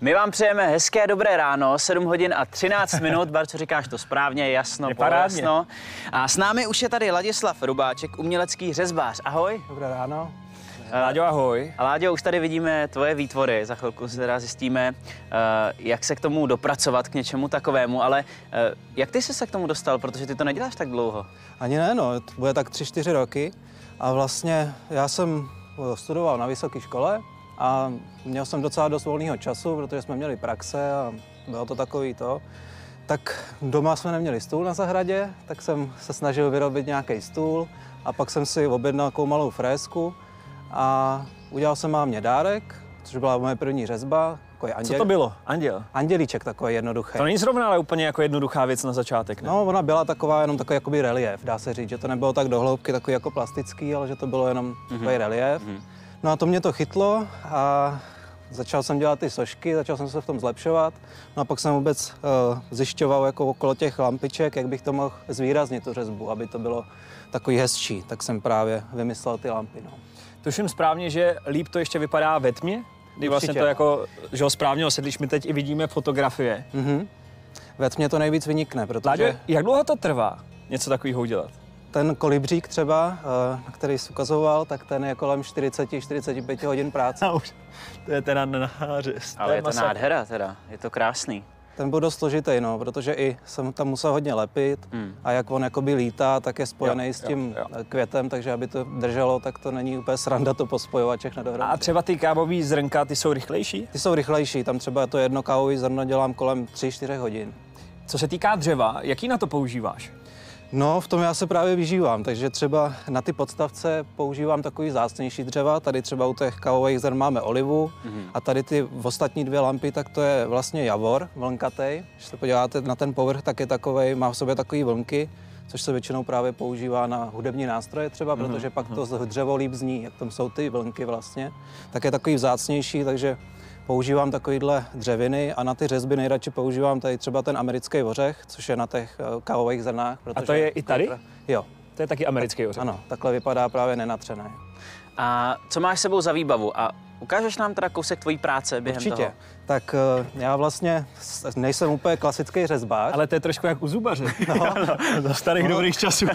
My vám přejeme hezké dobré ráno, 7 hodin a 13 minut. Barco, říkáš to správně, jasno, jasno. A s námi už je tady Ladislav Rubáček, umělecký řezbář. Ahoj. Dobré ráno. Láďo, ahoj. A Láďo, už tady vidíme tvoje výtvory. Za chvilku si teda zjistíme, jak se k tomu dopracovat, k něčemu takovému. Ale jak ty jsi se k tomu dostal, protože ty to neděláš tak dlouho? Ani ne, no, to bude tak 3-4 roky. A vlastně já jsem studoval na vysoké škole a měl jsem docela dost volného času, protože jsme měli praxe a bylo to takový to. Tak doma jsme neměli stůl na zahradě, tak jsem se snažil vyrobit nějaký stůl a pak jsem si objednal takovou malou frézku a udělal jsem mámě dárek, což byla moje první řezba. Co to bylo? Anděl? Andělíček takový jednoduchý. To není zrovna ale úplně jako jednoduchá věc na začátek, ne? No, ona byla taková, jenom takový jakoby relief, dá se říct, že to nebylo tak do hloubky takový jako plastický, ale že to bylo jenom takový relief. No a to mě to chytlo a začal jsem dělat ty sošky, začal jsem se v tom zlepšovat. No a pak jsem vůbec zjišťoval jako okolo těch lampiček, jak bych to mohl zvýraznit tu řezbu, aby to bylo takový hezčí. Tak jsem právě vymyslel ty lampy, no. Tuším správně, že líp to ještě vypadá ve tmě? Kdy vlastně to jako, že ho správně osvětlíš, my teď i vidíme fotografie. Ve tmě to nejvíc vynikne, protože... Láďo, jak dlouho to trvá něco takového udělat? Ten kolibřík třeba, na který jsi ukazoval, tak ten je kolem 40-45 hodin práce. To je teda nářez. Ale je to nádhera teda, je to krásný. Ten byl dost složitý, no, protože i jsem tam musel hodně lepit a jak on jakoby lítá, tak je spojený s tím květem, takže aby to drželo, tak to není úplně sranda to pospojovat všechno dohromady. A třeba ty kávový zrnka, ty jsou rychlejší? Ty jsou rychlejší, tam třeba to jedno kávový zrno dělám kolem 3-4 hodin. Co se týká dřeva, jaký na to používáš? No, v tom já se právě vyžívám, takže třeba na ty podstavce používám takový vzácnější dřeva. Tady třeba u těch kávových zrn máme olivu a tady ty ostatní dvě lampy, tak to je vlastně javor vlnkatej. Když se podíváte na ten povrch, tak je takovej, má v sobě takové vlnky, což se většinou právě používá na hudební nástroje třeba, protože pak to dřevo líp zní, jak tam jsou ty vlnky vlastně. Tak je takový vzácnější, takže používám takovýhle dřeviny a na ty řezby nejradši používám tady třeba ten americký ořech, což je na těch kávových zrnách. A to je i tady? Jo. To je taky americký ořech? Ano, takhle vypadá právě nenatřené. A co máš s sebou za výbavu? A ukážeš nám teda kousek tvojí práce během toho? Určitě. Tak já vlastně nejsem úplně klasický řezbář. Ale to je trošku jak u zubaře. No. Za starých dobrých časů.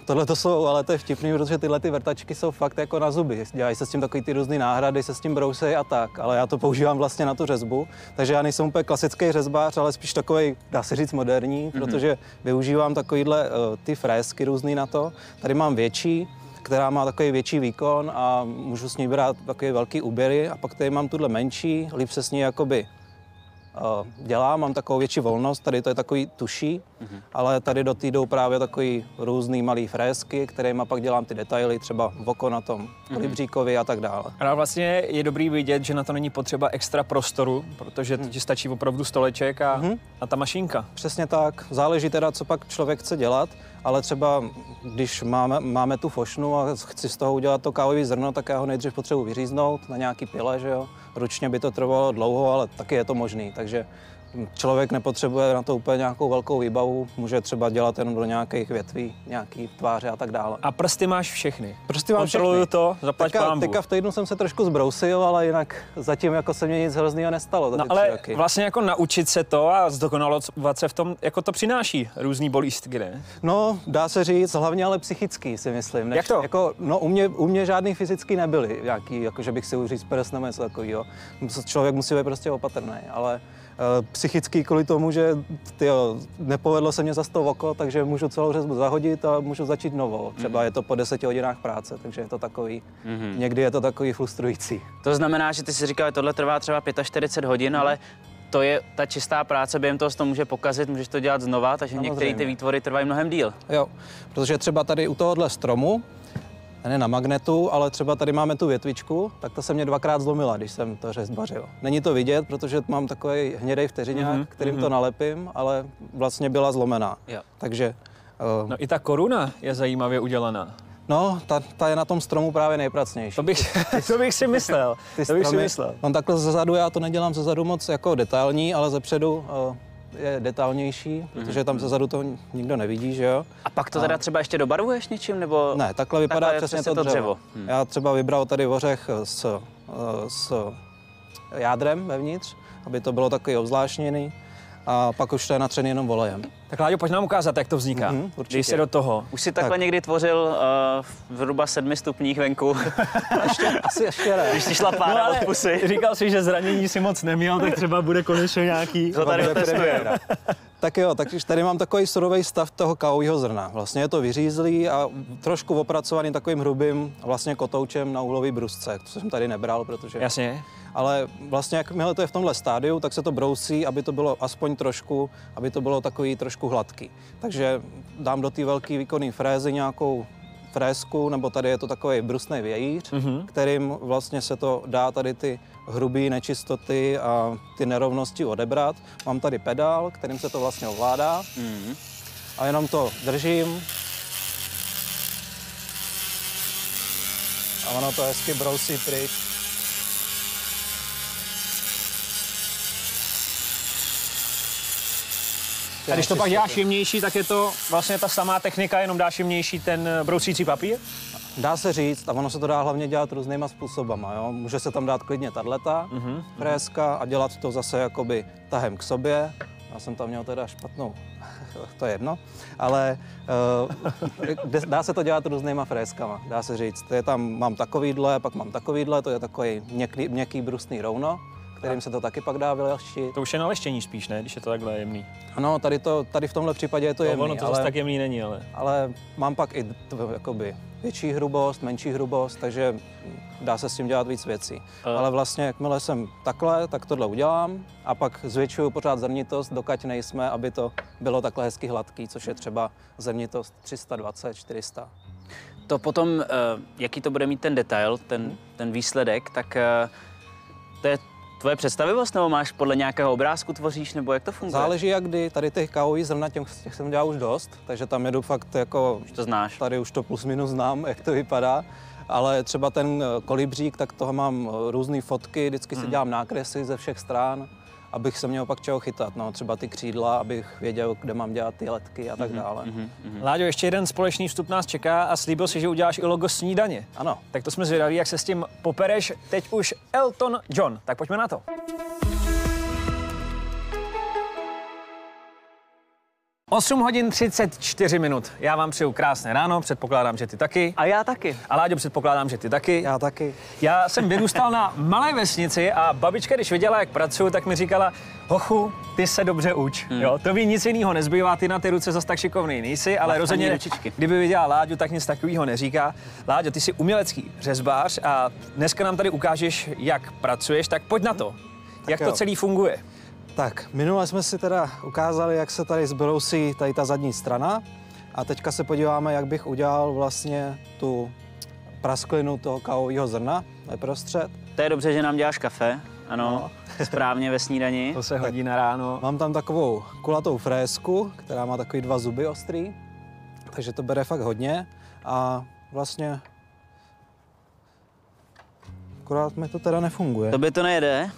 Tohle to jsou, ale to je vtipný, protože tyhle ty vrtačky jsou fakt jako na zuby. Dělají se s tím takový ty různý náhrady, se s tím brousejí a tak, ale já to používám vlastně na tu řezbu. Takže já nejsem úplně klasický řezbář, ale spíš takový, dá se říct, moderní, protože využívám takovýhle ty frézky různý na to. Tady mám větší, která má takový větší výkon a můžu s ní brát takové velký úběry a pak tady mám tuhle menší, líp se s ní jakoby dělám, mám takovou větší volnost, tady to je takový tuší, ale tady do té jdou právě takový různý malý frézky, kterými pak dělám ty detaily, třeba oko na tom kolibříkovi a tak dále. Ale vlastně je dobrý vidět, že na to není potřeba extra prostoru, protože ti stačí opravdu stoleček a ta mašinka. Přesně tak, záleží teda, co pak člověk chce dělat, ale třeba když máme tu fošnu a chci z toho udělat to kávový zrno, tak já ho nejdřív potřebuji vyříznout na nějaký pile, že jo. Ručně by to trvalo dlouho, ale taky je to možný, takže člověk nepotřebuje na to úplně nějakou velkou výbavu, může třeba dělat jenom do nějakých větví, nějaký tváře a tak dále. A prsty máš všechny? Prsty mám všechny. Kontroluju to, zaplať pánbůh. Teďka v týdnu jsem se trošku zbrousil, ale jinak zatím jako se mě nic hroznýho nestalo za ty 3 roky. Vlastně jako naučit se to a zdokonalovat se v tom, jako to přináší různý bolístky, ne? No, dá se říct, hlavně ale psychický, si myslím. Jak to? Jako, no, u mě žádný fyzický nebyly, nějaký, jako že bych si uříct prst nebo něco takového. Člověk musí být prostě opatrný, ale psychický kvůli tomu, že nepovedlo se mě za to oko, takže můžu celou řezbu zahodit a můžu začít novou. Třeba je to po 10 hodinách práce, takže je to takový, někdy je to takový frustrující. To znamená, že ty si říkal, že tohle trvá třeba 45 hodin, ale to je ta čistá práce, během toho se to může pokazit, můžeš to dělat znova, takže některé ty výtvory trvají mnohem díl. Jo, protože třeba tady u tohohle stromu, ne na magnetu, ale třeba tady máme tu větvičku, tak ta se mě 2krát zlomila, když jsem to řezbařil. Není to vidět, protože mám takový hnědej vteřiňák, kterým to nalepím, ale vlastně byla zlomená. Jo. Takže... No i ta koruna je zajímavě udělaná. No, ta je na tom stromu právě nejpracnější. To bych si myslel. On takhle zezadu, já to nedělám zezadu moc jako detailní, ale zepředu je detailnější, protože tam zezadu to nikdo nevidí, že jo. A pak to teda třeba ještě dobarvuješ něčím, nebo? Ne, takhle vypadá přesně to dřevo. Já třeba vybral tady ořech s jádrem vevnitř, aby to bylo takový obzvláštněný. A pak už to je natřený jenom olejem. Tak Láďo, pojď nám ukázat, jak to vzniká. určitě. Dej se do toho. Už si takhle někdy tvořil v zhruba 7 stupních venku, Asi ještě ne. když ti šla pára od pusy. Říkal si, že zranění si moc neměl, tak třeba bude konečně nějaký. To tady otestujeme. Tak jo, takže tady mám takový surový stav toho kávového zrna. Vlastně je to vyřízlý a trošku opracovaný takovým hrubým vlastně kotoučem na uhlový brusce, co jsem tady nebral, protože... Jasně. Ale vlastně jakmile to je v tomhle stádiu, tak se to brousí, aby to bylo aspoň trošku, aby to bylo takový trošku hladký. Takže dám do té velké výkonné frézy nějakou frésku, nebo tady je to takový brusný vějíř, kterým vlastně se to dá tady ty hrubé nečistoty a ty nerovnosti odebrat. Mám tady pedál, kterým se to vlastně ovládá a jenom to držím a ono to hezky brousí pryč. A když to pak děláš jemnější, tak je to vlastně ta samá technika, jenom dáš jemnější ten brousící papír? Dá se říct, a ono se to dá hlavně dělat různýma způsobama. Jo? Může se tam dát klidně tato fréska a dělat to zase jakoby tahem k sobě. Já jsem tam měl teda špatnou, to je jedno, ale dá se to dělat různýma fréskama, dá se říct. Mám takovýhle, pak mám takovýhle, to je takový měkký brusný rouno, kterým se to taky pak dá vyleštit. To už je na leštění spíš, ne? Když je to takhle jemný. Ano, tady v tomhle případě je to jemný, Ono to zase tak jemný není, ale... Ale mám pak i jakoby větší hrubost, menší hrubost, takže dá se s tím dělat víc věcí. Ale vlastně, jakmile jsem takhle, tak tohle udělám a pak zvětšuju pořád zrnitost, dokud nejsme, aby to bylo takhle hezky hladký, což je třeba zrnitost 320, 400. To potom, jaký to bude mít ten detail, ten výsledek, tak to je tvoje představivost, nebo máš podle nějakého obrázku tvoříš, nebo jak to funguje? Záleží jak kdy, tady těch kávových zrna, těch jsem dělal už dost, takže tam jedu fakt jako... Už to znáš. Tady už to plus minus znám, jak to vypadá, ale třeba ten kolibřík, tak toho mám různé fotky, vždycky si dělám nákresy ze všech stran, abych se měl pak čeho chytat, no, třeba ty křídla, abych věděl, kde mám dělat ty letky a tak dále. Láďo, ještě jeden společný vstup nás čeká a slíbil si, že uděláš i logo snídaně. Ano. Tak to jsme zvědaví, jak se s tím popereš. Teď už Elton John. Tak pojďme na to. Osm hodin 34 minut. Já vám přeju krásné ráno, předpokládám, že ty taky. A já taky. A Láďo, předpokládám, že ty taky. Já taky. Já jsem vyrůstal na malé vesnici a babička, když viděla, jak pracuju, tak mi říkala: hochu, ty se dobře uč. Jo, to ví nic jiného nezbývá, ty na ty ruce zas tak šikovnej nejsi, ale rozhodně, ručičky. kdyby viděla Láďu, tak nic takového neříká. Láďo, ty jsi umělecký řezbář a dneska nám tady ukážeš, jak pracuješ, tak pojď na to. Jak to celý funguje? Tak, minule jsme si teda ukázali, jak se tady zbrousí tady ta zadní strana a teďka se podíváme, jak bych udělal vlastně tu prasklinu toho kávového zrna neprostřed. To je dobře, že nám děláš kafe, ano, správně ve snídani. To se hodí na ráno. Mám tam takovou kulatou frésku, která má takový 2 zuby ostrý, takže to bere fakt hodně a vlastně akorát mi to teda nefunguje. Tobě to nejde.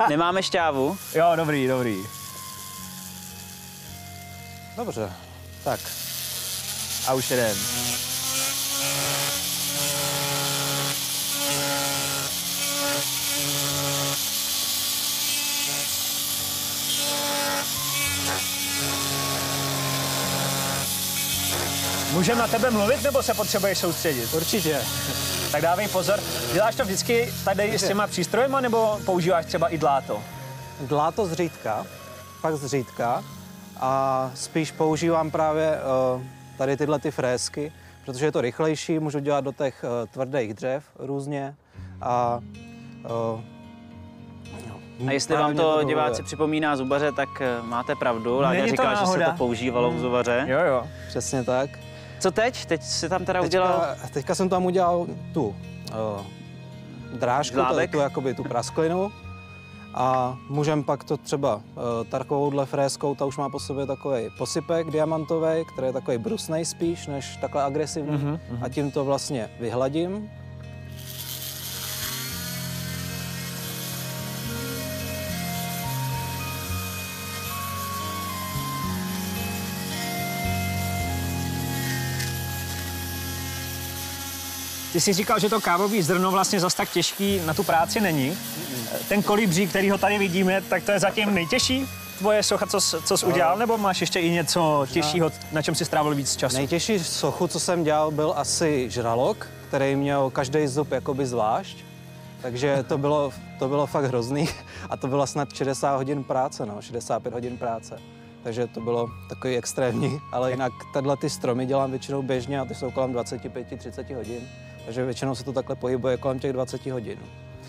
Nemáme šťávu. Jo, dobrý, dobrý. Dobře, tak. A už jedem. Můžeme na tebe mluvit, nebo se potřebuješ soustředit? Určitě. Tak dávej pozor. Děláš to vždycky tady s těma přístrojema, nebo používáš třeba i dláto? Dláto zřídka, fakt zřídka. A spíš používám právě tady tyhle ty frésky, protože je to rychlejší, můžu dělat do těch tvrdých dřev různě. A jestli vám to diváci připomíná zubaře, tak máte pravdu. Láďa říkal, že se to používalo v zubaře. Jo, jo. Přesně tak. Co teď? Teď si tam teda udělal... Teďka jsem tam udělal tu drážku, tu prasklinu. A můžeme pak to třeba takovouhle fréskou, ta už má po sobě takový posypek diamantový, který je takový brusnej spíš, než takhle agresivní. A tím to vlastně vyhladím. Ty jsi říkal, že to kávový zrno vlastně zas tak těžký na tu práci není. ten kolibří, který ho tady vidíme, tak to je zatím nejtěžší tvoje socha, co jsi udělal, nebo máš ještě i něco těžšího, na čem jsi strávil víc času? Nejtěžší sochu, co jsem dělal, byl asi žralok, který měl každý zub jakoby zvlášť. Takže to bylo fakt hrozný a to bylo snad 60 hodin práce, no, 65 hodin práce. Takže to bylo takový extrémní, ale jinak tadyhle ty stromy dělám většinou běžně a ty jsou kolem 25-30 hodin. Takže většinou se to takhle pohybuje kolem těch 20 hodin.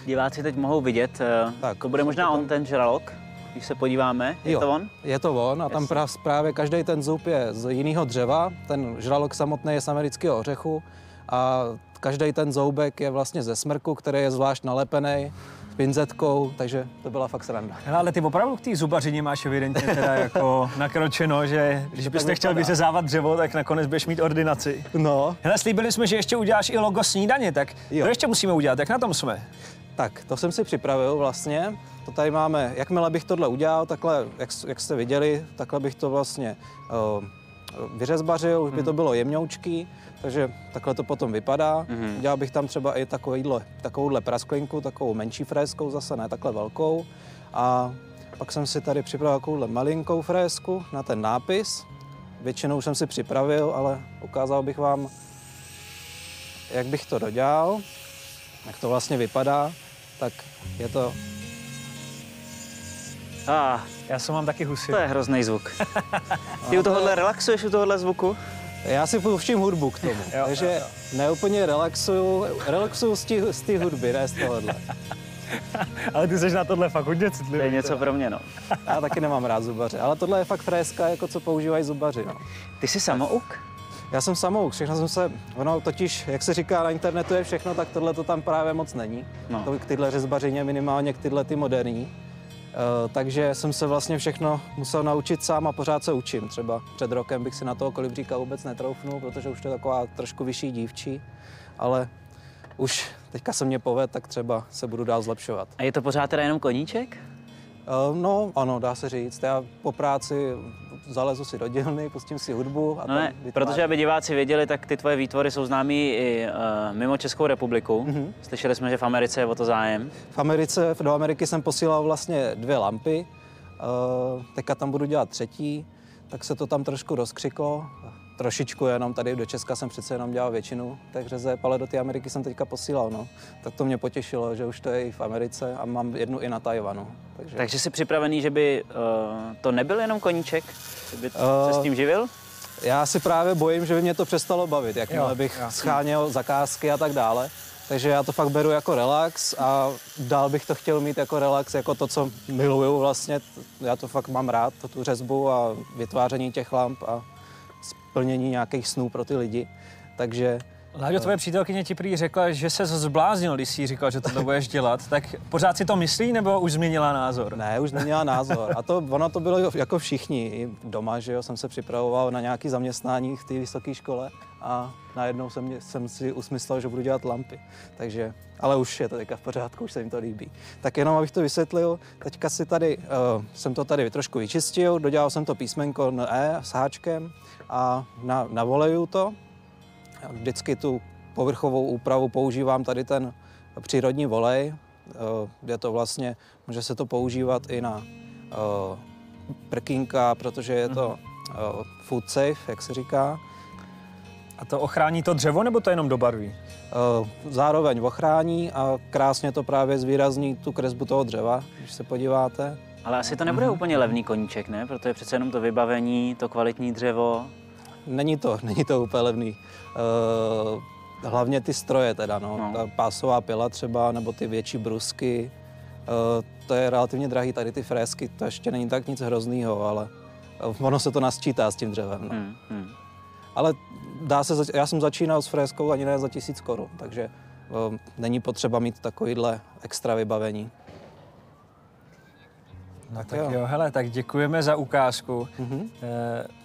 Diváci teď mohou vidět, Tak, to bude možná on, ten žralok, když se podíváme. Je to on? Je to on a tam právě každý ten zub je z jiného dřeva. Ten žralok samotný je z amerického ořechu a každý ten zoubek je vlastně ze smrku, který je zvlášť nalepený pinzetkou, takže to byla fakt sranda. Hele, ale ty opravdu k té zubařině máš evidentně teda jako nakročeno, že když byste chtěl vyřezávat dřevo, tak nakonec budeš mít ordinaci. No. Hele, slíbili jsme, že ještě uděláš i logo snídaně, tak to ještě musíme udělat, jak na tom jsme? Tak, to jsem si připravil vlastně. To tady máme, jakmile bych tohle udělal, takhle, jak jste viděli, takhle bych to vlastně vyřezbařil, už by to bylo jemňoučký, takže takhle to potom vypadá. Udělal bych tam třeba i takovouhle prasklinku, takovou menší frézkou zase, ne takhle velkou. A pak jsem si tady připravil takovouhle malinkou frézku na ten nápis. Většinou už jsem si připravil, ale ukázal bych vám, jak bych to dodělal, jak to vlastně vypadá. Tak je to... Já jsem mám taky husy. To je hrozný zvuk. Ty u tohohle relaxuješ u tohohle zvuku? Já si pouštím hudbu k tomu, takže neúplně relaxuju z té hudby, ne z tohohle. Ale ty jsi na tohle fakt hodně citlivý. To je něco pro mě, no. Já taky nemám rád zubaře, ale tohle je fakt frézka, jako co používají zubaři. No. Ty jsi samouk? Já jsem samouk, všechno jsem se, ono totiž, jak se říká na internetu je všechno, tak tohle to tam právě moc není. No. To k tyhle řezbařině minimálně k tyhle ty moderní. Takže jsem se vlastně všechno musel naučit sám a pořád se učím. Třeba před rokem bych si na toho kolibříka vůbec netroufnul, protože už to je taková trošku vyšší dívčí, ale už teďka se mě povedl, tak třeba se budu dál zlepšovat. A je to pořád teda jenom koníček? No, ano, dá se říct. Já po práci zalezu si do dílny, pustím si hudbu a No ne, protože aby diváci věděli, tak ty tvoje výtvory jsou známý i mimo Českou republiku. Slyšeli jsme, že v Americe je o to zájem. Do Ameriky jsem posílal vlastně 2 lampy, teďka tam budu dělat 3, tak se to tam trošku rozkřiklo. Trošičku jenom, tady do Česka jsem přece jenom dělal většinu těch řezeb, ale do té Ameriky jsem teďka posílal, no. Tak to mě potěšilo, že už to je i v Americe a mám jednu i na Tajvanu. Takže jsi připravený, že by to nebyl jenom koníček? Že by se s tím živil? Já si právě bojím, že by mě to přestalo bavit, jakmile bych scháněl zakázky a tak dále. Takže já to fakt beru jako relax a dál bych to chtěl mít jako relax, jako to, co miluju vlastně. Já to fakt mám rád, tu řezbu a vytváření těch lamp a splnění nějakých snů pro ty lidi. Takže... Láďo, tvoje přítelkyně ti prý řekla, že se zbláznil, když jsi říkal, že to budeš dělat. Tak pořád si to myslí, nebo už změnila názor? Ne, už změnila názor. A ono to bylo jako všichni. I doma, že jo, jsem se připravoval na nějaké zaměstnání v té vysoké škole a najednou jsem si usmyslel, že budu dělat lampy. Takže, ale už je to teďka v pořádku, už se jim to líbí. Tak jenom, abych to vysvětlil, teďka si tady, jsem to tady trošku vyčistil, dodělal jsem to písmenko E s háčkem a navoleju to. Vždycky tu povrchovou úpravu používám tady ten přírodní volej. Je to vlastně, může se to používat i na prkínka, protože je to food safe, jak se říká. A to ochrání to dřevo, nebo to jenom dobarví? Zároveň ochrání a krásně to právě zvýrazní tu kresbu toho dřeva, když se podíváte. Ale asi to nebude úplně levný koníček, ne? Protože přece jenom to vybavení, to kvalitní dřevo. Není to úplně levný. Hlavně ty stroje teda, no. Ta pásová pila třeba, nebo ty větší brusky. To je relativně drahý, tady ty frézky, to ještě není tak nic hroznýho, ale ono se to nasčítá s tím dřevem. No. Ale já jsem začínal s frézkou ani ne za 1000 korun, takže není potřeba mít takovýhle extra vybavení. No tak jo, hele, tak děkujeme za ukázku.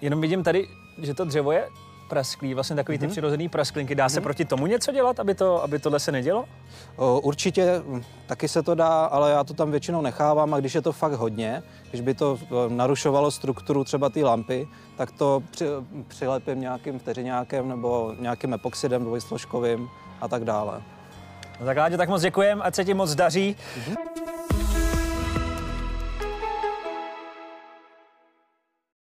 Jenom vidím tady, že to dřevo je prasklý, vlastně takový ty přirozený prasklinky. Dá se proti tomu něco dělat, aby tohle se nedělo? Určitě taky se to dá, ale já to tam většinou nechávám a když je to fakt hodně, když by to narušovalo strukturu třeba té lampy, tak to přilepím nějakým vteřiňákem nebo nějakým epoxidem dvojsložkovým a tak dále. No tak Láďo, tak moc děkujem, ať se ti moc daří.